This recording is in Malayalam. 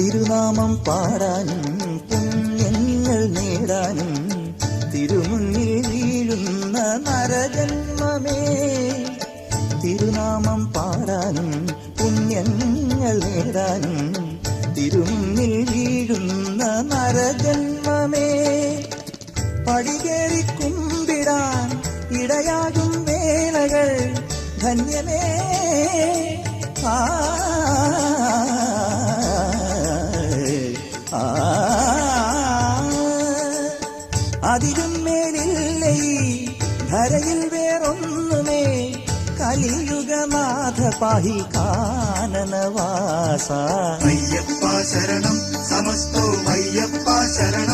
തിരുനാമം പാടാനും പുണ്യങ്ങൾ നേടാനും തിരുമുന്നിൽ വീഴുന്ന നരജന്മമേ. തിരുനാമം പാടാനും പുണ്യങ്ങൾ നേടാനും തിരുമുന്നിൽ വീഴുന്ന നരജന്മമേ. പടികേറി കുമ്പിടാൻ ഇടയാകും വേളകൾ ധന്യമേ. അതിലും മേലില്ല ഈ ധരയിൽ വേറൊന്നുമേ. കലിയുഗനാഥ പാഹി കാനനവാസ. അയ്യപ്പ ശരണം സമസ്തോ അയ്യപ്പ ശരണം.